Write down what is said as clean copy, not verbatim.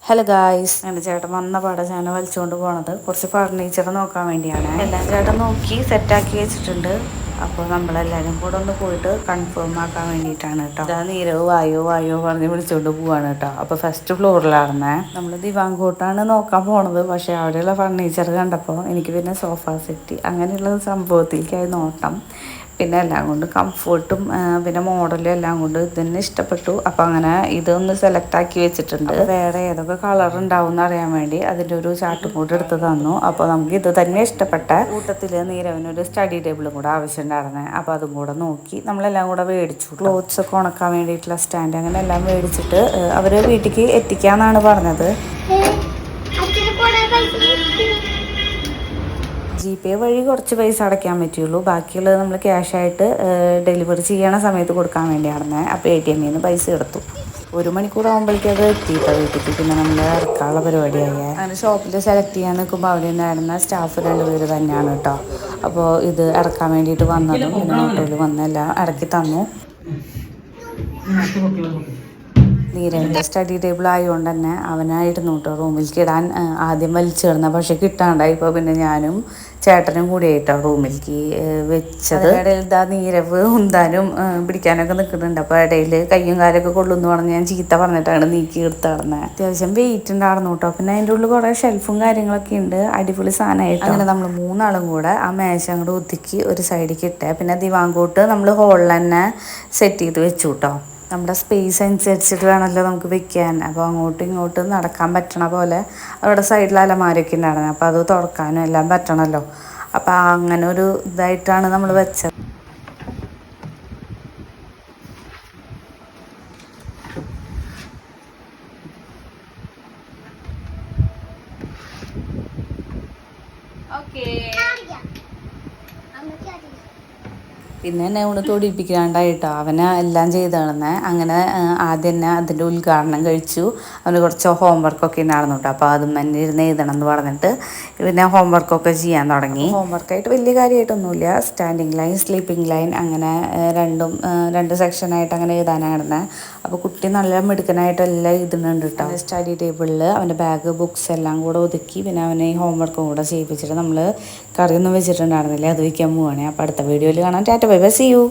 Hello guys, എൻ്റെ ചേട്ടൻ വന്ന പാടെ ഞാൻ വലിച്ചുകൊണ്ട് പോണത് കുറച്ച് ഫർണിച്ചർ നോക്കാൻ വേണ്ടിയാണ്. എല്ലാം ചേട്ടൻ നോക്കി സെറ്റാക്കി വെച്ചിട്ടുണ്ട്. അപ്പോൾ നമ്മളെല്ലാവരും കൂടെ ഒന്ന് പോയിട്ട് കൺഫേം ആക്കാൻ വേണ്ടിയിട്ടാണ് കേട്ടോ. ഇതാ നീരവ് വായോ വായോ പറഞ്ഞ് വിളിച്ചുകൊണ്ട് പോവാണ് കേട്ടോ. അപ്പോൾ ഫസ്റ്റ് ഫ്ലോറിലായിരുന്നേ. നമ്മൾ ദിവാങ്കോട്ടാണ് നോക്കാൻ പോണത്. പക്ഷേ അവിടെയുള്ള ഫർണിച്ചർ കണ്ടപ്പോൾ എനിക്ക് പിന്നെ സോഫ സെറ്റ് അങ്ങനെയുള്ള സംഭവത്തിലേക്കായി നോട്ടം. പിന്നെ എല്ലാം കൊണ്ട് കംഫർട്ടും പിന്നെ മോഡലും എല്ലാം കൊണ്ട് ഇതന്നെ ഇഷ്ടപ്പെട്ടു. അപ്പം അങ്ങനെ ഇതൊന്ന് സെലക്ട് ആക്കി വെച്ചിട്ടുണ്ട്. വേറെ ഏതൊക്കെ കളർ ഉണ്ടാവും എന്ന് അറിയാൻ വേണ്ടി അതിൻ്റെ ഒരു ചാർട്ടും കൂടെ എടുത്ത് തന്നു. അപ്പോൾ നമുക്ക് ഇത് തന്നെ ഇഷ്ടപ്പെട്ട കൂട്ടത്തിൽ നീരവിനൊരു സ്റ്റഡി ടേബിളും കൂടെ ആവശ്യമുണ്ടായിരുന്നേ. അപ്പോൾ അതും കൂടെ നോക്കി നമ്മളെല്ലാം കൂടെ മേടിച്ചു. ക്ലോത്ത്സ് ഒക്കെ ഉണക്കാൻ വേണ്ടിയിട്ടുള്ള സ്റ്റാൻഡ് അങ്ങനെ എല്ലാം മേടിച്ചിട്ട് അവർ വീട്ടിലേക്ക് എത്തിക്കാന്നാണ് പറഞ്ഞത്. GPay വഴി കുറച്ച് പൈസ അടയ്ക്കാൻ പറ്റുള്ളൂ. ബാക്കിയുള്ളത് നമ്മൾ ക്യാഷായിട്ട് ഡെലിവറി ചെയ്യണ സമയത്ത് കൊടുക്കാൻ വേണ്ടിയായിരുന്നേ. അപ്പോൾ ATM നിന്ന് പൈസ എടുത്തു. 1 മണിക്കൂർ ആകുമ്പോഴേക്കും അത് എത്തിയിട്ടോ വീട്ടിലേക്ക്. പിന്നെ നമ്മൾ ഇറക്കാനുള്ള പരിപാടിയായി. അങ്ങനെ ഷോപ്പിൽ സെലക്ട് ചെയ്യാൻ നിൽക്കുമ്പോൾ അവിടെ ഉണ്ടായിരുന്ന സ്റ്റാഫ് 2 പേര് തന്നെയാണ് കേട്ടോ. അപ്പോൾ ഇത് ഇറക്കാൻ വേണ്ടിയിട്ട് വന്നതും പിന്നെ ഓട്ടോയിൽ വന്നെല്ലാം ഇറക്കി തന്നു. നീരവിൻ്റെ സ്റ്റഡി ടേബിൾ ആയതുകൊണ്ട് തന്നെ അവനായിരുന്നു കേട്ടോ റൂമിലേക്ക് ഇടാൻ ആദ്യം വലിച്ചു കിടന്ന. പക്ഷെ കിട്ടാണ്ടായി. ഇപ്പോൾ പിന്നെ ഞാനും ചേട്ടനും കൂടി ആയിട്ടോ റൂമിലേക്ക് വെച്ചത്. ഇടയിൽ ഇതാ നീരവ് ഉന്താനും പിടിക്കാനൊക്കെ നിൽക്കുന്നുണ്ട്. അപ്പോൾ ഇടയിൽ കയ്യും കാലൊക്കെ കൊള്ളുമെന്ന് പറഞ്ഞ് ഞാൻ ചീത്ത പറഞ്ഞിട്ടാണ് നീക്കി എടുത്ത് കിടന്നത്. അത്യാവശ്യം വെയിറ്റ് ഉണ്ടായിരുന്നു കേട്ടോ. പിന്നെ അതിൻ്റെ ഉള്ളിൽ കുറേ ഷെൽഫും കാര്യങ്ങളൊക്കെ ഉണ്ട്. അടിപൊളി സാധനമായിട്ട്. അങ്ങനെ നമ്മൾ 3 ആളും കൂടെ ആ മേശ അങ്ങോട്ട് ഒതുക്കി ഒരു സൈഡിലേക്ക് ഇട്ടേ. പിന്നെ ദിവാങ്കോട്ട് നമ്മൾ ഹോളിൽ തന്നെ സെറ്റ് ചെയ്ത് വെച്ചു കേട്ടോ. നമ്മുടെ സ്പേസ് അനുസരിച്ചിട്ട് വേണമല്ലോ നമുക്ക് വെക്കാൻ. അപ്പോൾ അങ്ങോട്ടും ഇങ്ങോട്ടും നടക്കാൻ പറ്റണ പോലെ അവിടെ സൈഡിൽ അലമാരയൊക്കെ ഉണ്ടായിരുന്നു. അപ്പോൾ അത് തുറക്കാനും എല്ലാം പറ്റണമല്ലോ. അപ്പോൾ അങ്ങനെ ഒരു ഇതായിട്ടാണ് നമ്മൾ വെച്ചത്. പിന്നെ എന്നെ അവന് തൊടിപ്പിക്കാണ്ടായിട്ടോ. അവനെ എല്ലാം ചെയ്താണെന്ന്. അങ്ങനെ ആദ്യം തന്നെ അതിൻ്റെ ഉദ്ഘാടനം കഴിച്ചു. അവന് കുറച്ച് ഹോംവർക്കൊക്കെ ഉണ്ടായിരുന്നു കേട്ടോ. അപ്പോൾ അതും തന്നെ ഇരുന്ന് എഴുതണം എന്ന് പറഞ്ഞിട്ട് പിന്നെ ഹോംവർക്കൊക്കെ ചെയ്യാൻ തുടങ്ങി. ഹോംവർക്കായിട്ട് വലിയ കാര്യമായിട്ടൊന്നുമില്ല. സ്റ്റാൻഡിങ് ലൈൻ, സ്ലീപ്പിംഗ് ലൈൻ അങ്ങനെ രണ്ട് സെക്ഷനായിട്ട് അങ്ങനെ എഴുതാനായിരുന്നത്. അപ്പോൾ കുട്ടി നല്ല മിടുക്കനായിട്ട് എല്ലാം എഴുതുന്നുണ്ട് കേട്ടോ. സ്റ്റഡി ടേബിളിൽ അവൻ്റെ ബാഗ്, ബുക്സ് എല്ലാം കൂടെ ഒതുക്കി പിന്നെ അവനെ ഈ ഹോംവർക്കും കൂടെ ചെയ്യിപ്പിച്ചിട്ട് നമ്മൾ കറിയൊന്നും വെച്ചിട്ടുണ്ടായിരുന്നില്ലേ, അത് വയ്ക്കാൻ പോവുകയാണെ. അപ്പോൾ അടുത്ത വീഡിയോയിൽ കാണാം. Tata bye bye, see U.